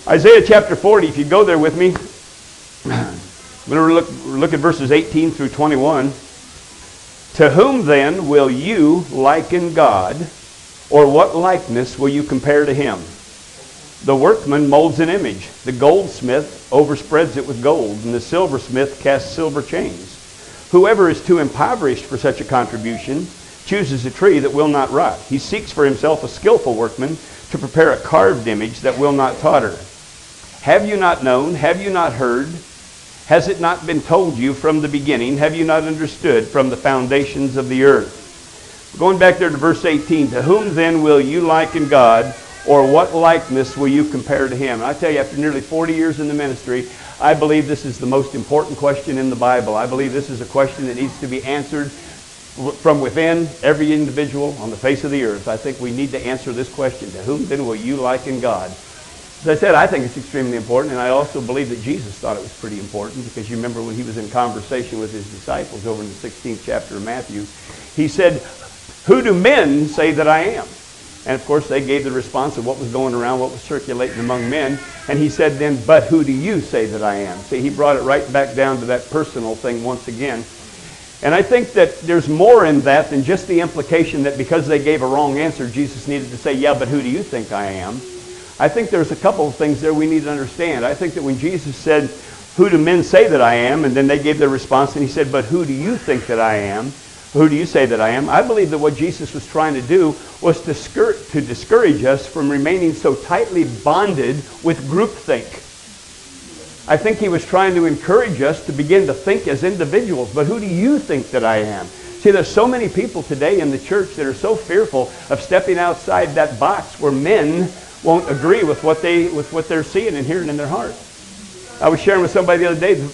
Isaiah chapter 40, if you go there with me, I'm going to look at verses 18 through 21. To whom then will you liken God, or what likeness will you compare to him? The workman molds an image. The goldsmith overspreads it with gold, and the silversmith casts silver chains. Whoever is too impoverished for such a contribution chooses a tree that will not rot. He seeks for himself a skillful workman to prepare a carved image that will not totter. Have you not known? Have you not heard? Has it not been told you from the beginning? Have you not understood from the foundations of the earth? Going back there to verse 18, to whom then will you liken God, or what likeness will you compare to him? And I tell you, after nearly 40 years in the ministry, I believe this is the most important question in the Bible. I believe this is a question that needs to be answered from within every individual on the face of the earth. I think we need to answer this question, to whom then will you liken God? As I said, I think it's extremely important, and I also believe that Jesus thought it was pretty important, because you remember when he was in conversation with his disciples over in the 16th chapter of Matthew, he said, who do men say that I am? And of course they gave the response of what was going around, what was circulating among men, and he said then, but who do you say that I am? See, he brought it right back down to that personal thing once again. And I think that there's more in that than just the implication that because they gave a wrong answer, Jesus needed to say, yeah, but who do you think I am? I think there's a couple of things there we need to understand. I think that when Jesus said, who do men say that I am? And then they gave their response and he said, but who do you think that I am? Who do you say that I am? I believe that what Jesus was trying to do was to discourage us from remaining so tightly bonded with groupthink. I think he was trying to encourage us to begin to think as individuals. But who do you think that I am? See, there's so many people today in the church that are so fearful of stepping outside that box where men won't agree with what they're seeing and hearing in their heart. I was sharing with somebody the other day,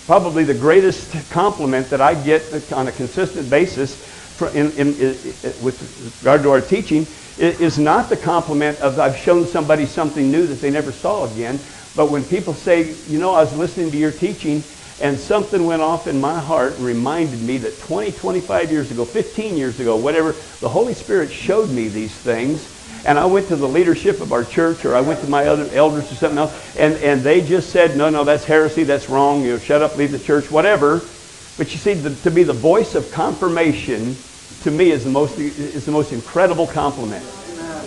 probably the greatest compliment that I get on a consistent basis with regard to our teaching is not the compliment of I've shown somebody something new that they never saw again, but when people say, you know, I was listening to your teaching and something went off in my heart and reminded me that 20, 25 years ago, 15 years ago, whatever, the Holy Spirit showed me these things. And I went to the leadership of our church, or I went to my other elders or something else, and they just said, no, that's heresy, that's wrong, you know, shut up, leave the church, whatever. But you see, to be the voice of confirmation, to me, is the most incredible compliment.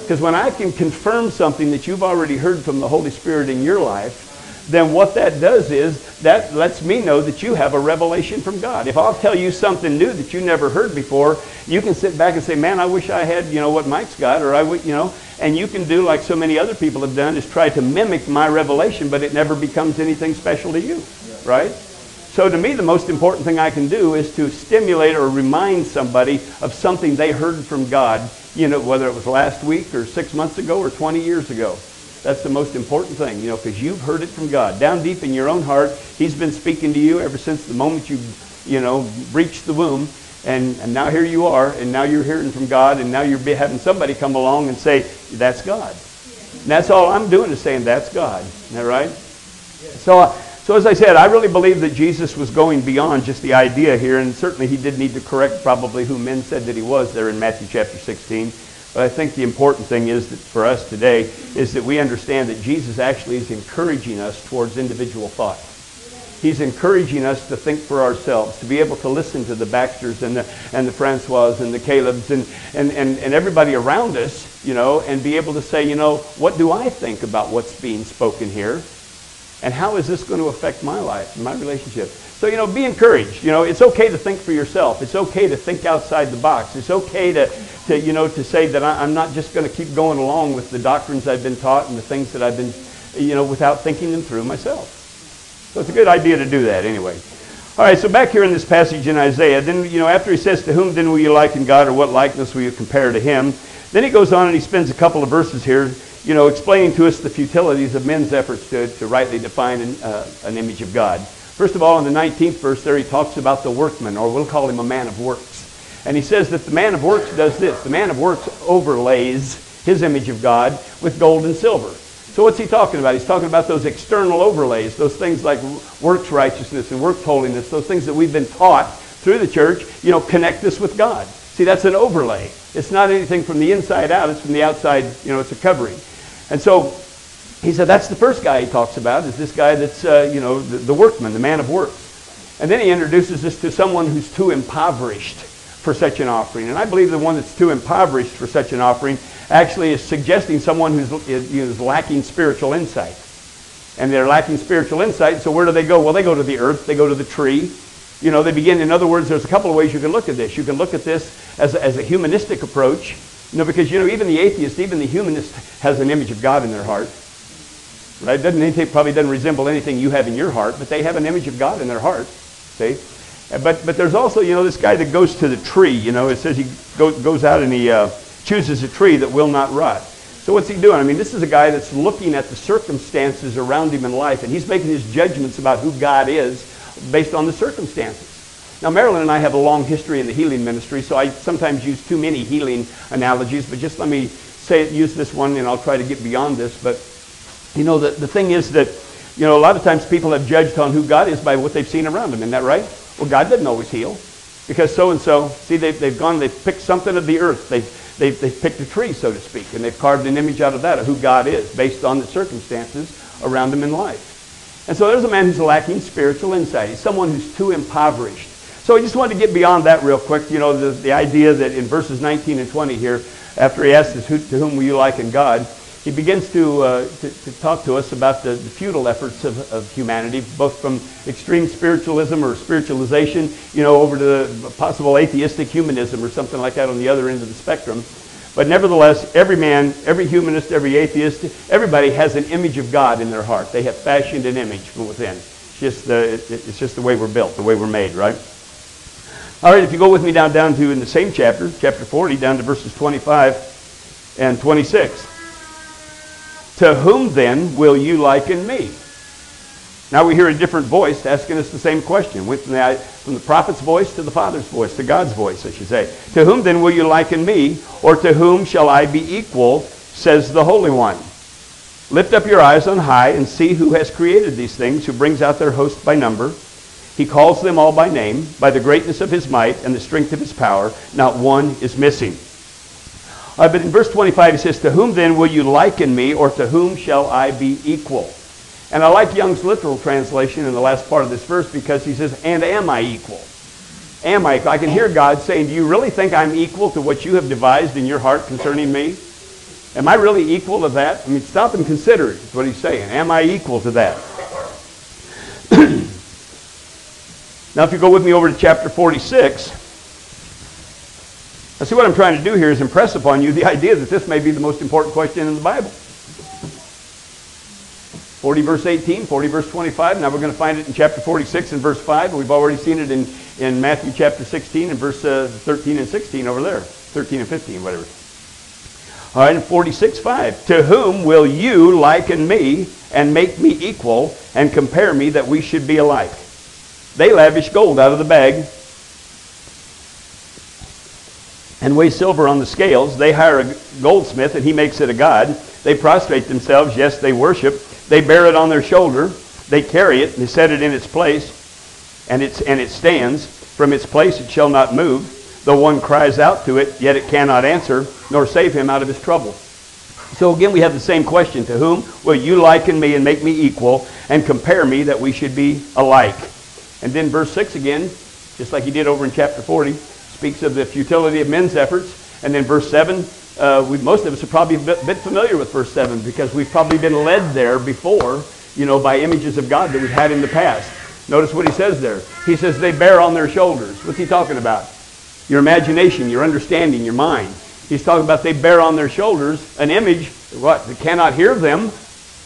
Because when I can confirm something that you've already heard from the Holy Spirit in your life, then what that does is that lets me know that you have a revelation from God. If I'll tell you something new that you never heard before, you can sit back and say, man, I wish I had, you know, what Mike's got, or I would, you know, and you can do like so many other people have done, is try to mimic my revelation, but it never becomes anything special to you, right? So to me, the most important thing I can do is to stimulate or remind somebody of something they heard from God, you know, whether it was last week or 6 months ago or 20 years ago. That's the most important thing, you know, because you've heard it from God. Down deep in your own heart, he's been speaking to you ever since the moment you know, reached the womb. And now here you are, and now you're hearing from God, and now you're having somebody come along and say, that's God. And that's all I'm doing is saying, that's God. Isn't that right? So as I said, I really believe that Jesus was going beyond just the idea here, and certainly he did need to correct probably who men said that he was there in Matthew chapter 16. But I think the important thing is that for us today is that we understand that Jesus actually is encouraging us towards individual thought. He's encouraging us to think for ourselves, to be able to listen to the Baxters and the Francois and the Calebs and everybody around us, you know, and be able to say, you know, what do I think about what's being spoken here? And how is this going to affect my life and my relationship? So, you know, be encouraged. You know, it's okay to think for yourself. It's okay to think outside the box. It's okay to say that I'm not just going to keep going along with the doctrines I've been taught and the things that I've been, you know, without thinking them through myself. So it's a good idea to do that anyway. All right, so back here in this passage in Isaiah, then, you know, after he says, to whom then will you liken God, or what likeness will you compare to him? Then he goes on and he spends a couple of verses here, you know, explaining to us the futilities of men's efforts to rightly define an image of God. First of all, in the 19th verse there, he talks about the workman, or we'll call him a man of works. And he says that the man of works does this. The man of works overlays his image of God with gold and silver. So what's he talking about? He's talking about those external overlays, those things like works righteousness and works holiness, those things that we've been taught through the church, you know, connect us with God. See, that's an overlay. It's not anything from the inside out. It's from the outside, you know, it's a covering. And so he said that's the first guy he talks about, is this guy that's, the workman, the man of works. And then he introduces us to someone who's too impoverished for such an offering. And I believe the one that's too impoverished for such an offering actually is suggesting someone who's lacking spiritual insight. And they're lacking spiritual insight, so where do they go? Well, they go to the earth, they go to the tree. They begin, in other words, there's a couple of ways you can look at this. You can look at this as a humanistic approach, because, even the atheist, even the humanist has an image of God in their heart. Right? Probably doesn't resemble anything you have in your heart, but they have an image of God in their heart. See? But there's also, this guy that goes to the tree. It says he goes out and he chooses a tree that will not rot. So what's he doing? I mean, this is a guy that's looking at the circumstances around him in life, and he's making his judgments about who God is based on the circumstances. Now, Marilyn and I have a long history in the healing ministry, so I sometimes use too many healing analogies, but just let me use this one, and I'll try to get beyond this. But, the thing is that, a lot of times people have judged on who God is by what they've seen around them. Isn't that right? Well, God doesn't always heal, because so-and-so, see, they've picked something of the earth. They've picked a tree, so to speak, and they've carved an image out of that, of who God is, based on the circumstances around them in life. And so there's a man who's lacking spiritual insight. He's someone who's too impoverished. So I just wanted to get beyond that real quick. The idea that in verses 19 and 20 here, after he asks us, to whom will you liken God, he begins to talk to us about the futile efforts of humanity, both from extreme spiritualism or spiritualization, over to the possible atheistic humanism or something like that on the other end of the spectrum. But nevertheless, every man, every humanist, every atheist, everybody has an image of God in their heart. They have fashioned an image from within. It's just the way we're built, the way we're made, right? All right, if you go with me down to, in the same chapter 40, down to verses 25 and 26. To whom then will you liken me? Now we hear a different voice asking us the same question. Went from the prophet's voice to the Father's voice, to God's voice, I should say. To whom then will you liken me, or to whom shall I be equal, says the Holy One. Lift up your eyes on high and see who has created these things, who brings out their host by number. He calls them all by name, by the greatness of his might and the strength of his power. Not one is missing. But in verse 25 he says, to whom then will you liken me, or to whom shall I be equal? And I like Young's literal translation in the last part of this verse, because he says, and am I equal? Am I equal? I can hear God saying, do you really think I'm equal to what you have devised in your heart concerning me? Am I really equal to that? I mean, stop and consider it, is what he's saying. Am I equal to that? Now, if you go with me over to chapter 46, now see, what I'm trying to do here is impress upon you the idea that this may be the most important question in the Bible. 40 verse 18, 40 verse 25. Now we're going to find it in chapter 46 and verse 5. We've already seen it in Matthew chapter 16 and verse 13 and 16 over there. 13 and 15, whatever. All right, in 46:5. To whom will you liken me and make me equal and compare me that we should be alike? They lavish gold out of the bag and weigh silver on the scales. They hire a goldsmith and he makes it a god. They prostrate themselves. Yes, they worship. They bear it on their shoulder. They carry it. They set it in its place, and it stands. From its place it shall not move. Though one cries out to it, yet it cannot answer, nor save him out of his trouble. So again, we have the same question. To whom will you liken me and make me equal and compare me that we should be alike? And then verse 6 again, just like he did over in chapter 40, speaks of the futility of men's efforts. And then verse 7, most of us are probably a bit familiar with verse 7, because we've probably been led there before, by images of God that we've had in the past. Notice what he says there. He says they bear on their shoulders. What's he talking about? Your imagination, your understanding, your mind. He's talking about they bear on their shoulders an image, what? That cannot hear them,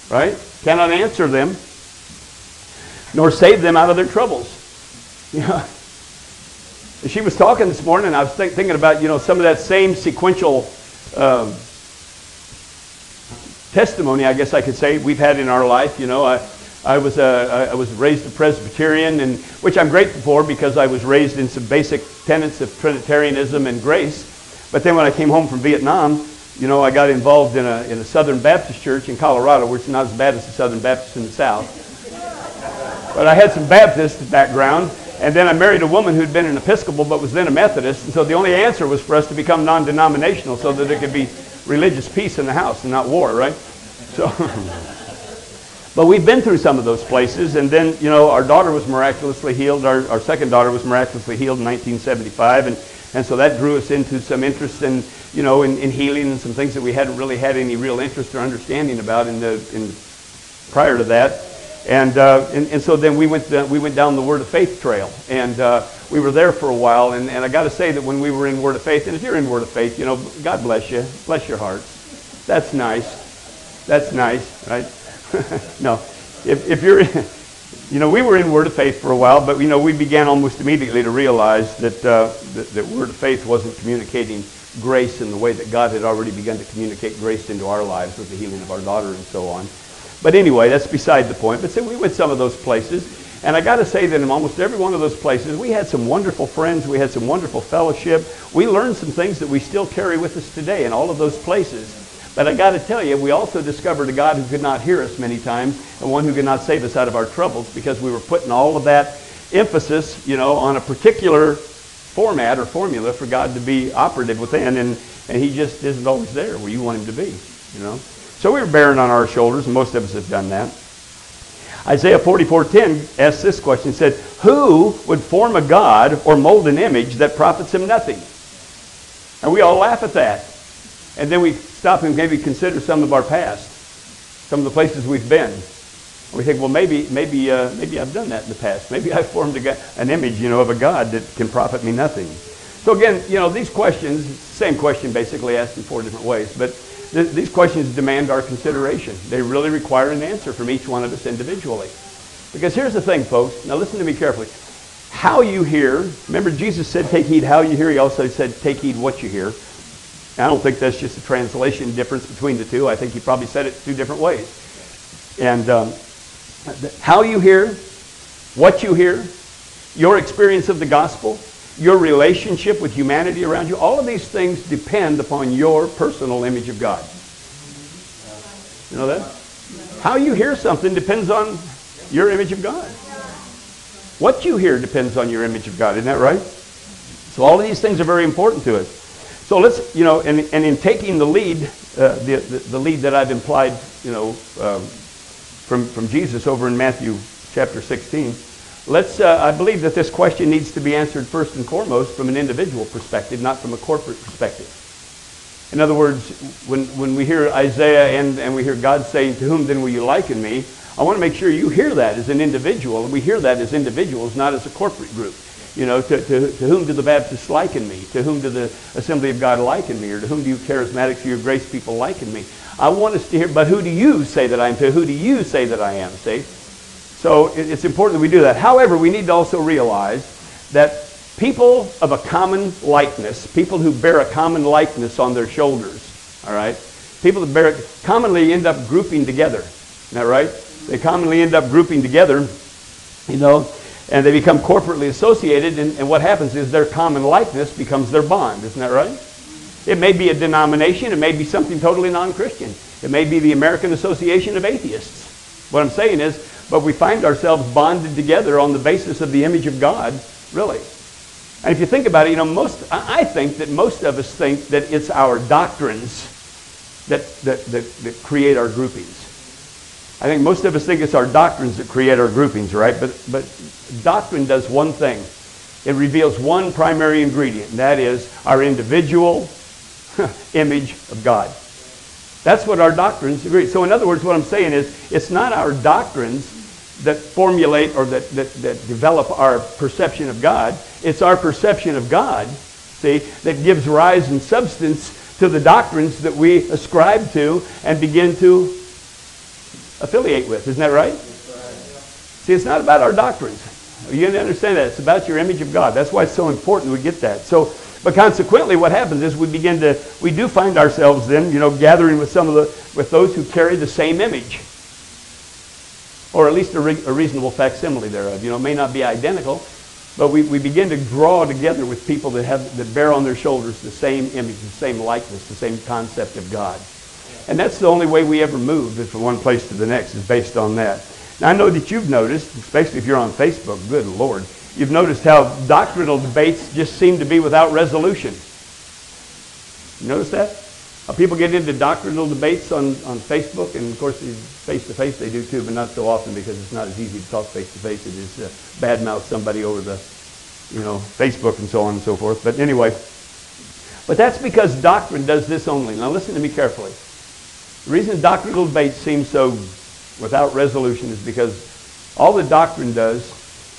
right? Cannot answer them, nor save them out of their troubles. She was talking this morning, and I was thinking about, some of that same sequential testimony, I guess I could say, we've had in our life. I was raised a Presbyterian, and which I'm grateful for, because I was raised in some basic tenets of Trinitarianism and grace. But then when I came home from Vietnam, I got involved in a Southern Baptist church in Colorado, which is not as bad as the Southern Baptist in the South. But I had some Baptist background, and then I married a woman who'd been an Episcopal but was then a Methodist, and so the only answer was for us to become non-denominational so that there could be religious peace in the house and not war, right? So, but we've been through some of those places, and then, you know, our daughter was miraculously healed. Our second daughter was miraculously healed in 1975, and so that drew us into some interest in, you know, in healing and some things that we hadn't really had any real interest or understanding about in prior to that. And so then we went down the Word of Faith trail, and we were there for a while. And I got to say that when we were in Word of Faith, and if you're in Word of Faith, you know, God bless you, bless your hearts. That's nice. That's nice, right? No, if you're, you know, we were in Word of Faith for a while, but you know, we began almost immediately to realize that that Word of Faith wasn't communicating grace in the way that God had already begun to communicate grace into our lives with the healing of our daughter and so on. But anyway, that's beside the point. But we went some of those places, and I got to say that in almost every one of those places, we had some wonderful friends, we had some wonderful fellowship, we learned some things that we still carry with us today in all of those places. But I got to tell you, we also discovered a God who could not hear us many times, and one who could not save us out of our troubles, because we were putting all of that emphasis, you know, on a particular format or formula for God to be operative within, and He just isn't always there where you want Him to be, you know. So we were bearing on our shoulders, and most of us have done that. Isaiah 44:10 asks this question. It said, "Who would form a god or mold an image that profits him nothing?" And we all laugh at that. And then we stop and maybe consider some of our past, some of the places we've been. And we think, well, maybe I've done that in the past. Maybe I formed an image, you know, of a god that can profit me nothing. So again, you know, these questions, same question basically asked in 4 different ways, but these questions demand our consideration. They really require an answer from each one of us individually. Because here's the thing, folks. Now listen to me carefully. How you hear, remember Jesus said, take heed how you hear. He also said, take heed what you hear. I don't think that's just a translation difference between the two. I think He probably said it 2 different ways. And how you hear, what you hear, your experience of the gospel, your relationship with humanity around you, all of these things depend upon your personal image of God. You know that? How you hear something depends on your image of God. What you hear depends on your image of God. Isn't that right? So all of these things are very important to us. So let's, you know, and in taking the lead, the lead that I've implied, you know, from Jesus over in Matthew chapter 16, let's, I believe that this question needs to be answered first and foremost from an individual perspective, not from a corporate perspective. In other words, when we hear Isaiah and we hear God saying, "To whom then will you liken me?" I want to make sure you hear that as an individual, and we hear that as individuals, not as a corporate group. You know, to whom do the Baptists liken me? To whom do the Assembly of God liken me? Or to whom do you Charismatics or your Grace people liken me? I want us to hear, but who do you say that I am? To who do you say that I am? See? So it's important that we do that. However, we need to also realize that people of a common likeness, people who bear a common likeness on their shoulders, all right? People that bear it commonly end up grouping together. Isn't that right? They commonly end up grouping together, you know, and they become corporately associated, and what happens is their common likeness becomes their bond. Isn't that right? It may be a denomination. It may be something totally non-Christian. It may be the American Association of Atheists. What I'm saying is, but we find ourselves bonded together on the basis of the image of God, really. And if you think about it, you know, I think that most of us think that it's our doctrines that create our groupings. I think most of us think it's our doctrines that create our groupings, right? But doctrine does one thing. It reveals one primary ingredient, and that is our individual image of God. That's what our doctrines agree. So in other words, what I'm saying is, it's not our doctrines that formulate or that develop our perception of God. It's our perception of God, see, that gives rise and substance to the doctrines that we ascribe to and begin to affiliate with. Isn't that right? See, it's not about our doctrines. You understand that. It's about your image of God. That's why it's so important we get that. So, but consequently, what happens is we do find ourselves then, you know, gathering with with those who carry the same image, or at least a reasonable facsimile thereof. You know, it may not be identical, but we begin to draw together with people that bear on their shoulders the same image, the same likeness, the same concept of God. And that's the only way we ever move from one place to the next, is based on that. Now, I know that you've noticed, especially if you're on Facebook, good Lord, you've noticed how doctrinal debates just seem to be without resolution. You notice that? People get into doctrinal debates on Facebook, and of course, face-to-face they do too, but not so often because it's not as easy to talk face-to-face. It is badmouth somebody over the, Facebook and so on and so forth. But anyway, but that's because doctrine does this only. Now listen to me carefully. The reason doctrinal debates seem so without resolution is because all the doctrine does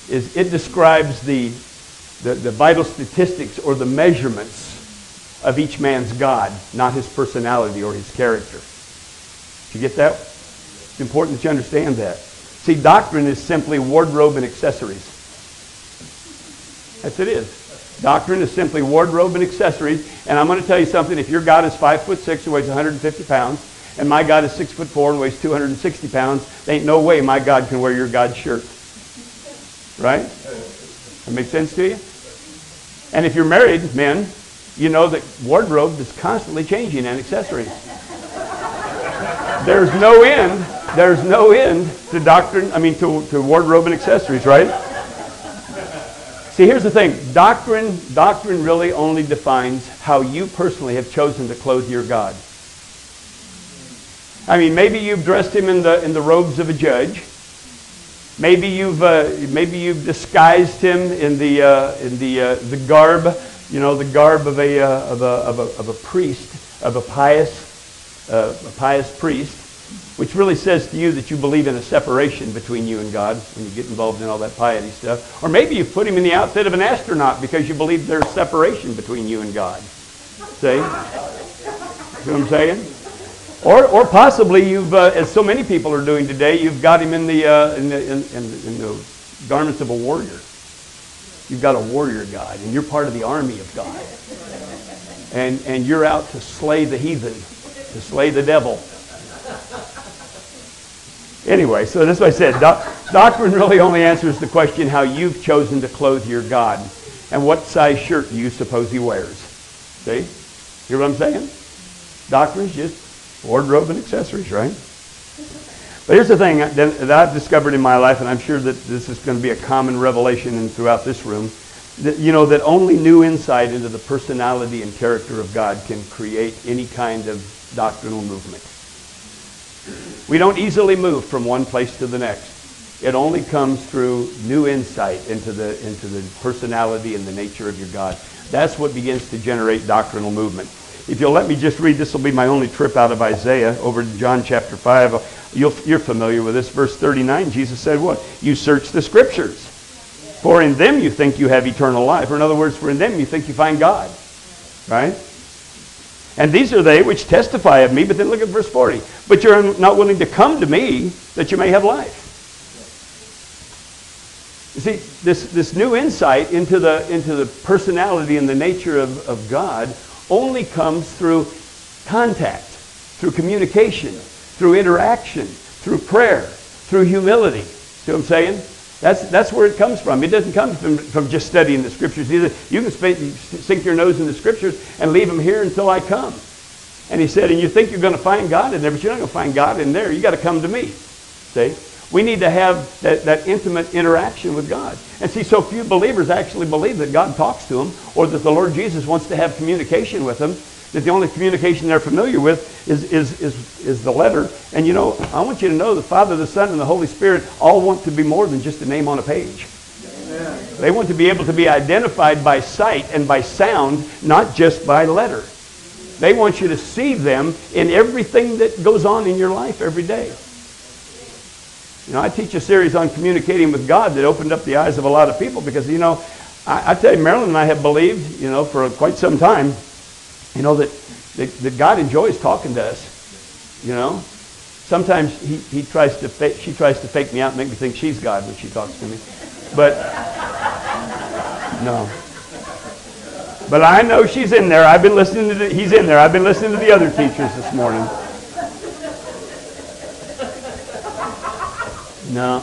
is it describes the vital statistics or the measurements of each man's God, not his personality or his character. Did you get that? It's important that you understand that. See, doctrine is simply wardrobe and accessories. That's it is. Doctrine is simply wardrobe and accessories. And I'm going to tell you something. If your God is 5'6" and weighs 150 pounds, and my God is 6'4" and weighs 260 pounds, there ain't no way my God can wear your God's shirt. Right? That makes sense to you? And if you're married, men, you know that wardrobe is constantly changing and accessories. There's no end to doctrine, to wardrobe and accessories, right? See, here's the thing. Doctrine really only defines how you personally have chosen to clothe your God. Maybe you've dressed him in the robes of a judge. Maybe you've disguised him in the garb, the garb of a priest, of a pious priest, which really says to you that you believe in a separation between you and God when you get involved in all that piety stuff. Or maybe you've put him in the outfit of an astronaut because you believe there's separation between you and God. See? See what I'm saying? Or possibly you've, as so many people are doing today, you've got him in the garments of a warrior. You've got a warrior God, and you're part of the army of God. And you're out to slay the heathen, to slay the devil. Anyway, so that's what I said. Doctrine really only answers the question how you've chosen to clothe your God. And what size shirt do you suppose he wears? See? Hear what I'm saying? Doctrine's just wardrobe and accessories, right? But here's the thing that I've discovered in my life, and I'm sure that this is going to be a common revelation throughout this room, that only new insight into the personality and character of God can create any kind of doctrinal movement. We don't easily move from one place to the next. It only comes through new insight into the personality and the nature of your God. That's what begins to generate doctrinal movement. If you'll let me just read, this will be my only trip out of Isaiah, over to John chapter 5. You're familiar with this. Verse 39, Jesus said what? You search the Scriptures, for in them you think you have eternal life. Or in other words, for in them you think you find God. Right? And these are they which testify of me. But then look at verse 40. But you're not willing to come to me that you may have life. You see, this new insight into the personality and the nature of God only comes through contact, through communication, through interaction, through prayer, through humility. See what I'm saying? That's where it comes from. It doesn't come from just studying the Scriptures either. You can sink your nose in the Scriptures and leave them here until I come. And he said, and you think you're going to find God in there, but you're not going to find God in there. You got to come to me. See? We need to have that intimate interaction with God. And see, so few believers actually believe that God talks to them, or that the Lord Jesus wants to have communication with them, that the only communication they're familiar with is the letter. And I want you to know the Father, the Son, and the Holy Spirit all want to be more than just a name on a page. Amen. They want to be able to be identified by sight and by sound, not just by letter. They want you to see them in everything that goes on in your life every day. I teach a series on communicating with God that opened up the eyes of a lot of people because, I tell you, Marilyn and I have believed, for quite some time, that God enjoys talking to us. Sometimes she tries to fake me out and make me think she's God when she talks to me. But, no. But I know she's in there. He's in there. I've been listening to the other teachers this morning. No.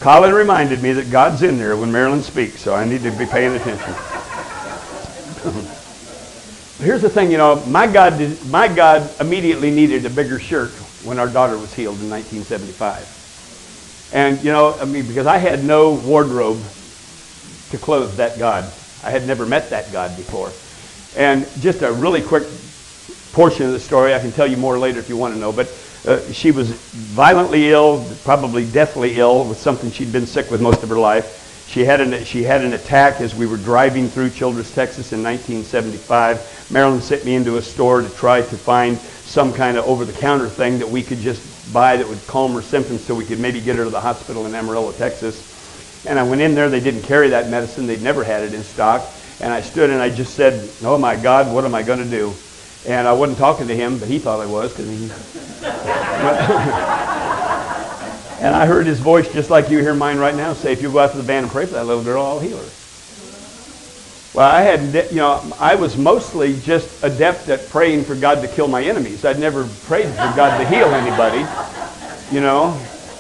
Colin reminded me that God's in there when Marilyn speaks, so I need to be paying attention. Here's the thing, my God immediately needed a bigger shirt when our daughter was healed in 1975. And, because I had no wardrobe to clothe that God. I had never met that God before. And just a really quick portion of the story. I can tell you more later if you want to know. But she was violently ill, probably deathly ill, with something she'd been sick with most of her life. She had an attack as we were driving through Childress, Texas in 1975. Marilyn sent me into a store to try to find some kind of over-the-counter thing that we could just buy that would calm her symptoms so we could maybe get her to the hospital in Amarillo, Texas. And I went in there. They didn't carry that medicine. They'd never had it in stock. And I stood and I just said, oh my God, what am I going to do? And I wasn't talking to him, but he thought I was. And I heard his voice just like you hear mine right now say, if you go out to the van and pray for that little girl, I'll heal her. Well, I was mostly just adept at praying for God to kill my enemies. I'd never prayed for God to heal anybody.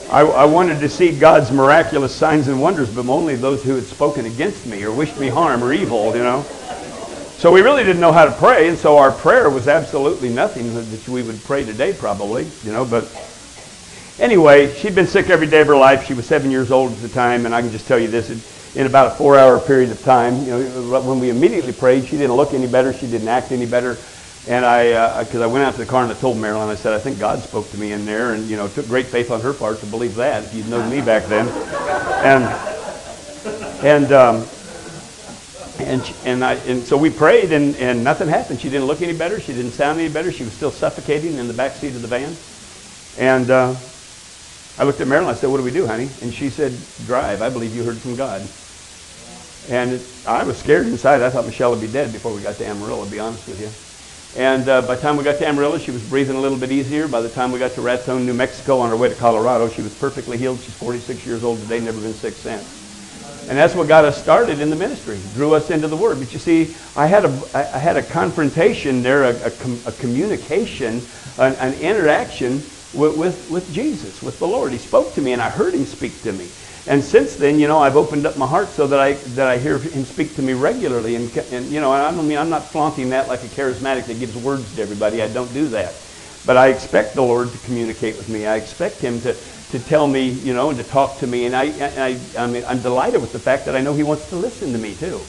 I wanted to see God's miraculous signs and wonders, but only those who had spoken against me or wished me harm or evil, So we really didn't know how to pray, and so our prayer was absolutely nothing that we would pray today probably, but anyway, she'd been sick every day of her life. She was 7 years old at the time, and I can just tell you this, in about a 4-hour period of time, when we immediately prayed, she didn't look any better, she didn't act any better. And because I went out to the car and I told Marilyn, I said, I think God spoke to me in there, and it took great faith on her part to believe that, if you'd known me back then. And so we prayed, and nothing happened. She didn't look any better, she didn't sound any better, she was still suffocating in the back seat of the van. And I looked at Marilyn, I said, what do we do, honey? And she said, drive, I believe you heard from God. And I was scared inside. I thought Michelle would be dead before we got to Amarillo, to be honest with you. And by the time we got to Amarillo, she was breathing a little bit easier. By the time we got to Raton, New Mexico, on our way to Colorado, she was perfectly healed. She's 46 years old today, never been sick since. And that's what got us started in the ministry, drew us into the Word. But you see, I had a confrontation there, a communication, an interaction with Jesus, with the Lord. He spoke to me, and I heard him speak to me. And since then, I've opened up my heart so that I hear him speak to me regularly. And I'm not flaunting that like a charismatic that gives words to everybody. I don't do that. But I expect the Lord to communicate with me. I expect him to tell me, and to talk to me. And I'm delighted with the fact that I know he wants to listen to me too.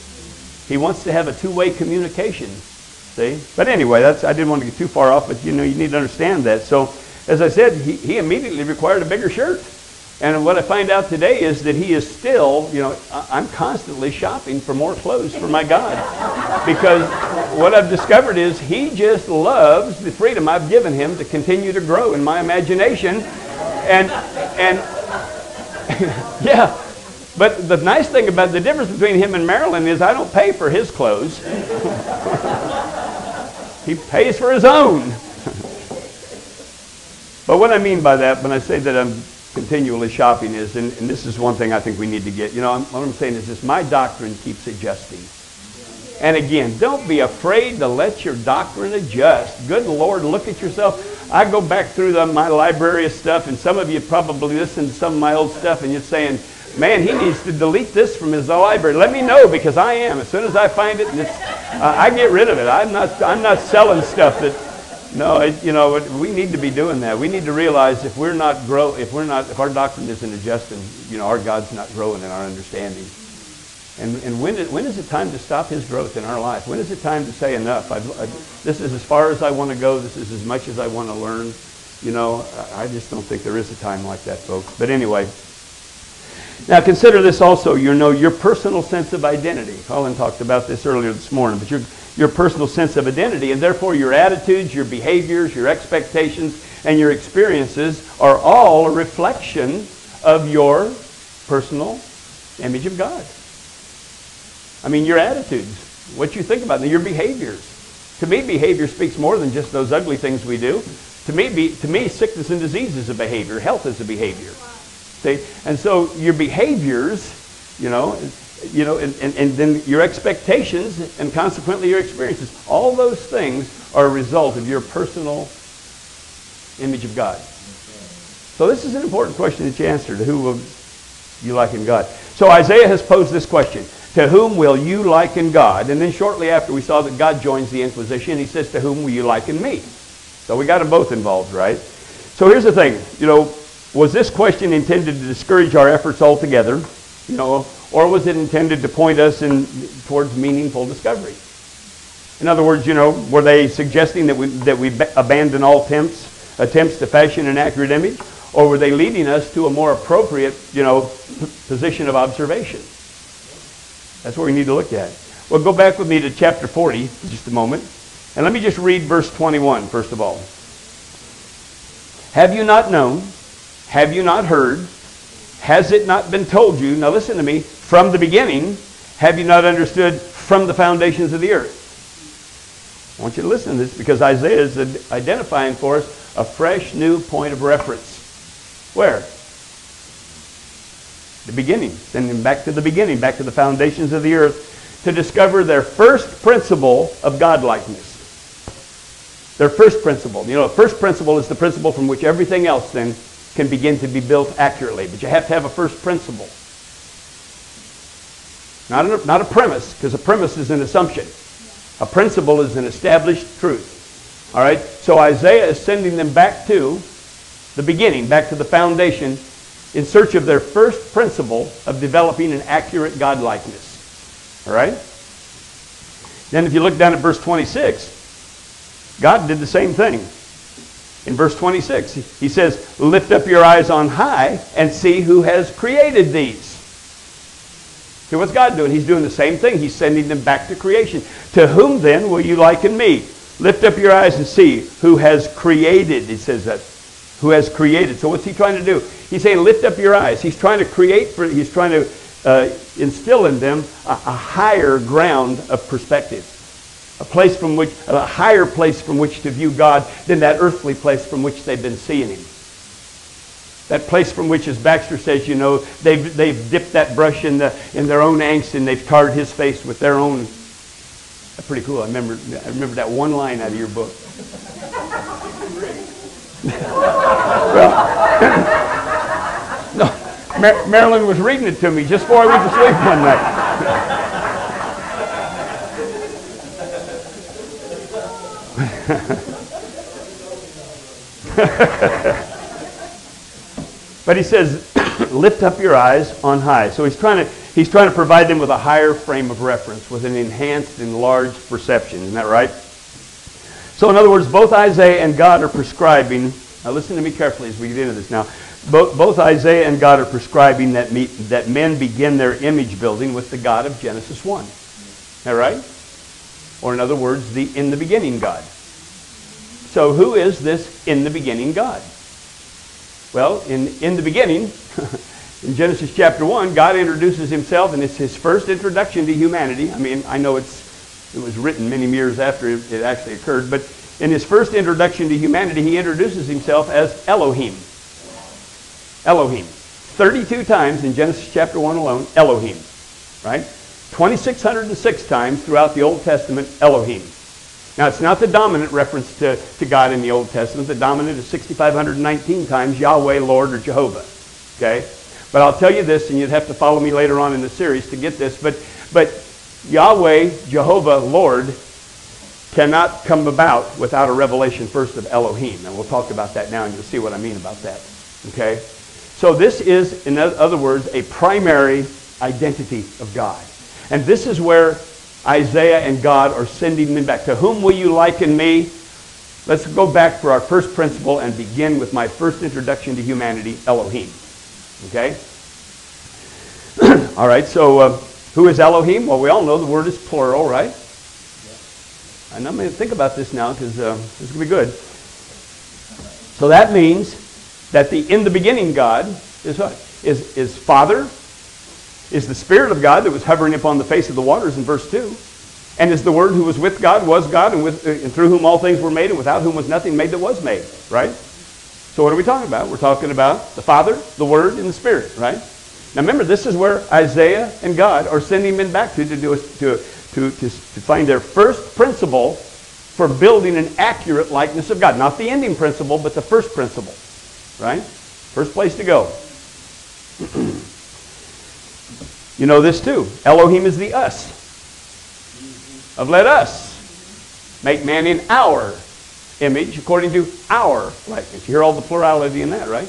He wants to have a two-way communication. See? But anyway, I didn't want to get too far off, but you need to understand that. So, as I said, he immediately required a bigger shirt. And what I find out today is that he is still, I'm constantly shopping for more clothes for my God. Because what I've discovered is he just loves the freedom I've given him to continue to grow in my imagination. And yeah, but the nice thing about the difference between him and Marilyn is I don't pay for his clothes. He pays for his own. But what I mean by that, when I say that I'm continually shopping is, and this is one thing I think we need to get, what I'm saying is this, my doctrine keeps adjusting. And again, don't be afraid to let your doctrine adjust. Good Lord, look at yourself. I go back through my library of stuff, and some of you probably listen to some of my old stuff, and you're saying, man, he needs to delete this from his library. Let me know, because I am. As soon as I find it, I get rid of it. I'm not selling stuff that... No, we need to be doing that. We need to realize if our doctrine isn't adjusting, our God's not growing in our understanding. And when is it time to stop his growth in our life? When is it time to say enough? This is as far as I want to go. This is as much as I want to learn. I just don't think there is a time like that, folks. But anyway, now consider this also. Your personal sense of identity. Colin talked about this earlier this morning, but your personal sense of identity, and therefore your attitudes, your behaviors, your expectations, and your experiences are all a reflection of your personal image of God. I mean, your attitudes, what you think about them, your behaviors. To me, behavior speaks more than just those ugly things we do. To me, sickness and disease is a behavior. Health is a behavior. See? And so your behaviors, and then your expectations, and consequently your experiences, all those things are a result of your personal image of God. So this is an important question that you answer. To who will you liken God? So Isaiah has posed this question. To whom will you liken God? And then shortly after we saw that God joins the inquisition, he says, to whom will you liken me? So we got them both involved, right? So here's the thing. Was this question intended to discourage our efforts altogether? Or was it intended to point us towards meaningful discovery? In other words, were they suggesting that we abandon all attempts to fashion an accurate image? Or were they leading us to a more appropriate, position of observation? That's what we need to look at. Well, go back with me to chapter 40 for just a moment. And let me just read verse 21, first of all. Have you not known? Have you not heard? Has it not been told you? Now listen to me. From the beginning, have you not understood from the foundations of the earth? I want you to listen to this because Isaiah is identifying for us a fresh new point of reference. Where? The beginning. Send them back to the beginning, back to the foundations of the earth, to discover their first principle of godlikeness. Their first principle. The first principle is the principle from which everything else then can begin to be built accurately. But you have to have a first principle. Not a premise, because a premise is an assumption. A principle is an established truth. All right? So Isaiah is sending them back to the beginning, back to the foundation, in search of their first principle of developing an accurate godlikeness. All right? Then if you look down at verse 26, God did the same thing. In verse 26, he says, lift up your eyes on high and see who has created these. See, what's God doing? He's doing the same thing. He's sending them back to creation. To whom then will you liken me? Lift up your eyes and see who has created. He says that. Who has created. So what's he trying to do? He's saying lift up your eyes. He's trying to he's trying to instill in them a higher ground of perspective. A higher place from which to view God than that earthly place from which they've been seeing him. That place from which, as Baxter says, they've dipped that brush in their own angst and they've tarred his face with their own. That's pretty cool. I remember that one line out of your book. No, Marilyn was reading it to me just before I went to sleep one night. But he says, lift up your eyes on high. So he's trying to provide them with a higher frame of reference, with an enhanced, enlarged perception. Isn't that right? So in other words, both Isaiah and God are prescribing, now listen to me carefully as we get into this now, both Isaiah and God are prescribing that men begin their image building with the God of Genesis 1. Is that right? Or in other words, the in the beginning God. So who is this in the beginning God? Well, in the beginning, in Genesis chapter 1, God introduces himself, and it's his first introduction to humanity. I mean, I know it was written many years after it actually occurred, but in his first introduction to humanity, he introduces himself as Elohim. Elohim. 32 times in Genesis chapter 1 alone, Elohim. Right? 2,606 times throughout the Old Testament, Elohim. Now, it's not the dominant reference to God in the Old Testament. The dominant is 6,519 times Yahweh, Lord, or Jehovah. Okay? But I'll tell you this, and you'd have to follow me later on in the series to get this, but Yahweh, Jehovah, Lord, cannot come about without a revelation first of Elohim. And we'll talk about that now, and you'll see what I mean about that. Okay? So this is, in other words, a primary identity of God. And this is where Isaiah and God are sending them back. To whom will you liken me? Let's go back for our first principle and begin with my first introduction to humanity, Elohim. Okay? All right, so who is Elohim? Well, we all know the word is plural, right? And I'm going to think about this now because this is going to be good. So that means that the in the beginning God is what? Is Father, is the Spirit of God that was hovering upon the face of the waters in verse 2, and is the Word who was with God, was God, and through whom all things were made, and without whom was nothing made that was made, right? So what are we talking about? We're talking about the Father, the Word, and the Spirit, right? Now remember, this is where Isaiah and God are sending men back to find their first principle for building an accurate likeness of God. Not the ending principle, but the first principle, right? First place to go. You know this too. Elohim is the us. Of let us make man in our image according to our likeness. You hear all the plurality in that, right?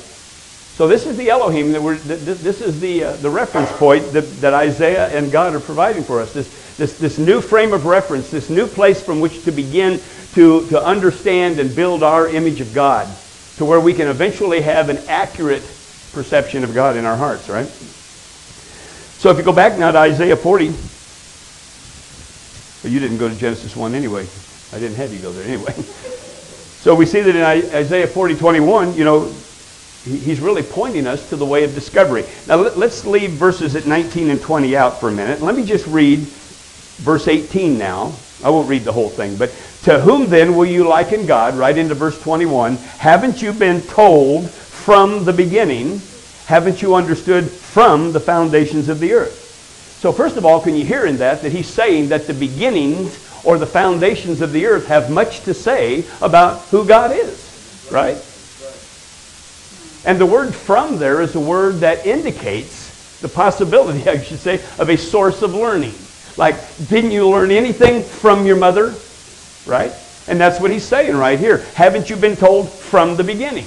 So this is the Elohim this is the reference point that Isaiah and God are providing for us. This new frame of reference, this new place from which to begin to understand and build our image of God, to where we can eventually have an accurate perception of God in our hearts, right? So if you go back now to Isaiah 40, well, you didn't go to Genesis 1 anyway. I didn't have you go there anyway. So we see that in Isaiah 40:21, he's really pointing us to the way of discovery. Now let's leave verses at 19 and 20 out for a minute. Let me just read verse 18 now. I won't read the whole thing, but to whom then will you liken God? Right into verse 21. Haven't you been told from the beginning? Haven't you understood from the foundations of the earth? So first of all, can you hear in that he's saying that the beginnings or the foundations of the earth have much to say about who God is, right? And the word from there is a word that indicates the possibility, I should say, of a source of learning. Like, didn't you learn anything from your mother? Right? And that's what he's saying right here. Haven't you been told from the beginning?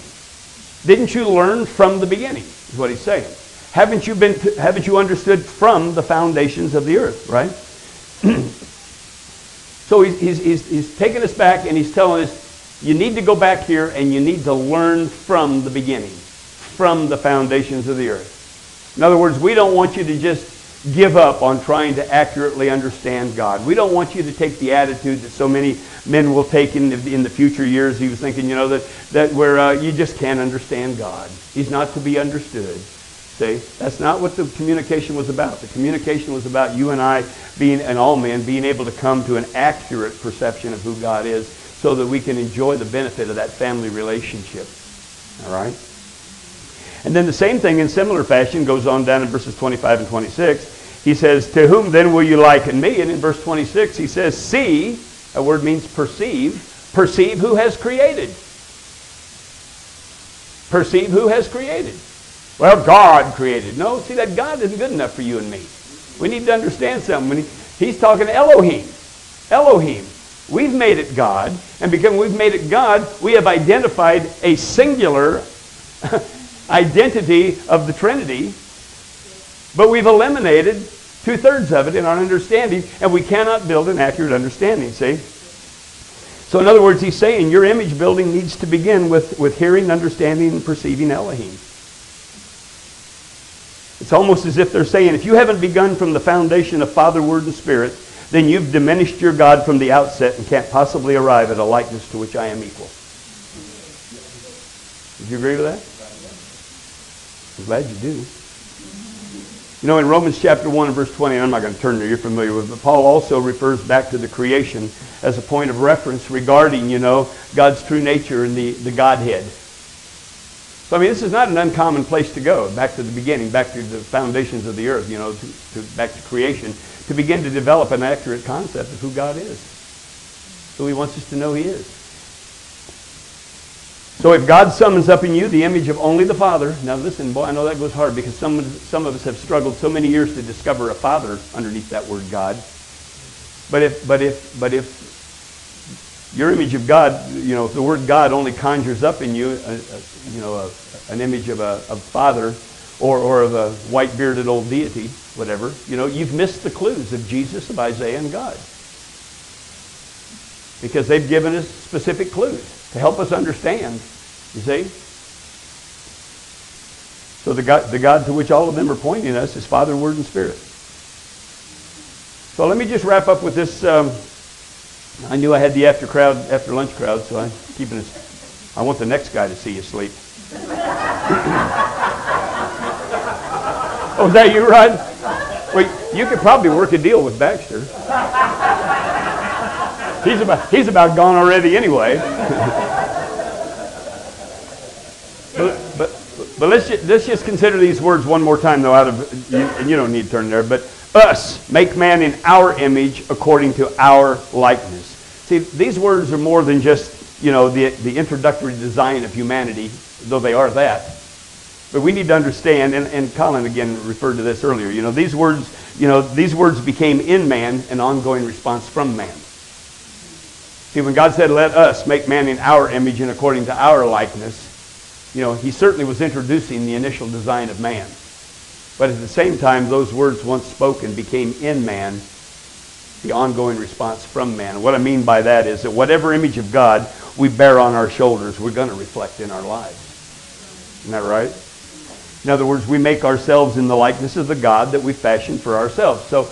Didn't you learn from the beginning? Is what he's saying. Haven't you understood from the foundations of the earth? Right? So he's taking us back and he's telling us, you need to go back here and you need to learn from the beginning, from the foundations of the earth. In other words, we don't want you to just give up on trying to accurately understand God. We don't want you to take the attitude that so many men will take in the future years. He was thinking, that where you just can't understand God. He's not to be understood. See, that's not what the communication was about. The communication was about you and I and all men being able to come to an accurate perception of who God is so that we can enjoy the benefit of that family relationship. All right? And then the same thing in similar fashion goes on down in verses 25 and 26. He says, to whom then will you liken me? And in verse 26 he says, see, a word means perceive. Perceive who has created. Perceive who has created. Well, God created. No, see, that God isn't good enough for you and me. We need to understand something. He's talking Elohim. Elohim. We've made it God. And because we've made it God, we have identified a singular identity of the Trinity, but we've eliminated 2/3 of it in our understanding, and we cannot build an accurate understanding, see? So in other words, he's saying your image building needs to begin with hearing, understanding, and perceiving Elohim. It's almost as if they're saying, if you haven't begun from the foundation of Father, Word, and Spirit, then you've diminished your God from the outset and can't possibly arrive at a likeness to which I am equal. Would you agree with that? I'm glad you do. In Romans chapter 1 and verse 20, and I'm not going to turn there, you're familiar with it, but Paul also refers back to the creation as a point of reference regarding, God's true nature and the Godhead. So, this is not an uncommon place to go, back to the beginning, back to the foundations of the earth, back to creation, to begin to develop an accurate concept of who God is. So he wants us to know he is. So if God summons up in you the image of only the Father, now listen, boy, I know that goes hard because some of us have struggled so many years to discover a Father underneath that word God. But if your image of God, if the word God only conjures up in you, an image of a Father or of a white-bearded old deity, whatever, you've missed the clues of Jesus, of Isaiah, and God. Because they've given us specific clues to help us understand, you see? So the God to which all of them are pointing us is Father, Word, and Spirit. So let me just wrap up with this. I knew I had the after lunch crowd, so I'm keeping this. I want the next guy to see you sleep. Oh, is that you, Rod? Well, you could probably work a deal with Baxter. He's about gone already anyway. but let's just consider these words one more time, though. And you don't need to turn there. But us make man in our image according to our likeness. See, these words are more than just the introductory design of humanity, though they are that. But we need to understand, and Colin again referred to this earlier. These words became in man an ongoing response from man. See, when God said, let us make man in our image and according to our likeness, He certainly was introducing the initial design of man. But at the same time, those words once spoken became in man the ongoing response from man. What I mean by that is that whatever image of God we bear on our shoulders, we're going to reflect in our lives. Isn't that right? In other words, we make ourselves in the likeness of the God that we fashioned for ourselves. So,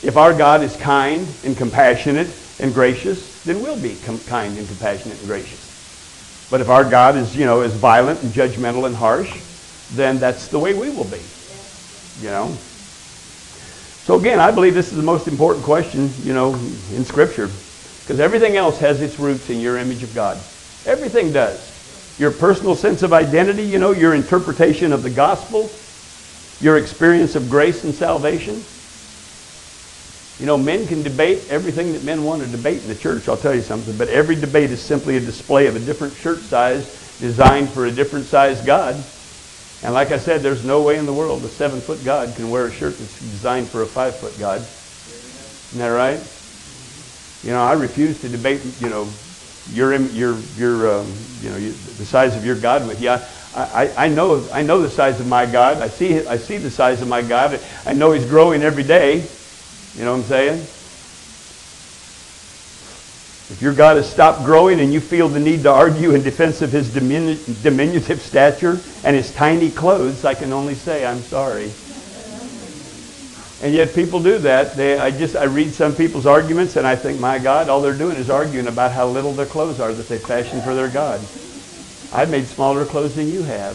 if our God is kind and compassionate and gracious, then we'll be kind and compassionate and gracious. But if our God is, is violent and judgmental and harsh, then that's the way we will be. So again, I believe this is the most important question, in Scripture. Because everything else has its roots in your image of God. Everything does. Your personal sense of identity, your interpretation of the gospel, your experience of grace and salvation. Men can debate everything that men want to debate in the church, I'll tell you something. But every debate is simply a display of a different shirt size designed for a different size God. And like I said, there's no way in the world a 7-foot God can wear a shirt that's designed for a 5-foot God. Isn't that right? I refuse to debate, the size of your God with you. I know the size of my God. I see the size of my God. I know He's growing every day. You know what I'm saying? If your God has stopped growing and you feel the need to argue in defense of His diminutive stature and His tiny clothes, I can only say I'm sorry. And yet people do that. I read some people's arguments and I think, my God, all they're doing is arguing about how little their clothes are that they fashioned for their God. I've made smaller clothes than you have.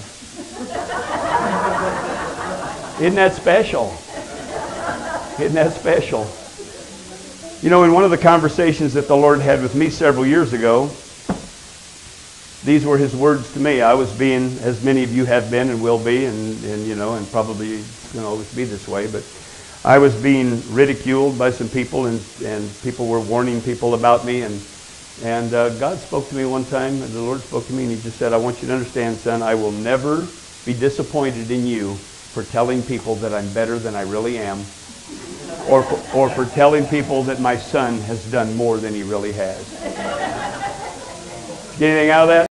Isn't that special? Isn't that special? In one of the conversations that the Lord had with me several years ago, these were His words to me. I was being, as many of you have been and will be, and probably going to always be this way, but I was being ridiculed by some people, and people were warning people about me, and God spoke to me one time, and the Lord spoke to me, and He just said, I want you to understand, son, I will never be disappointed in you for telling people that I'm better than I really am, or for telling people that my son has done more than he really has. Get anything out of that?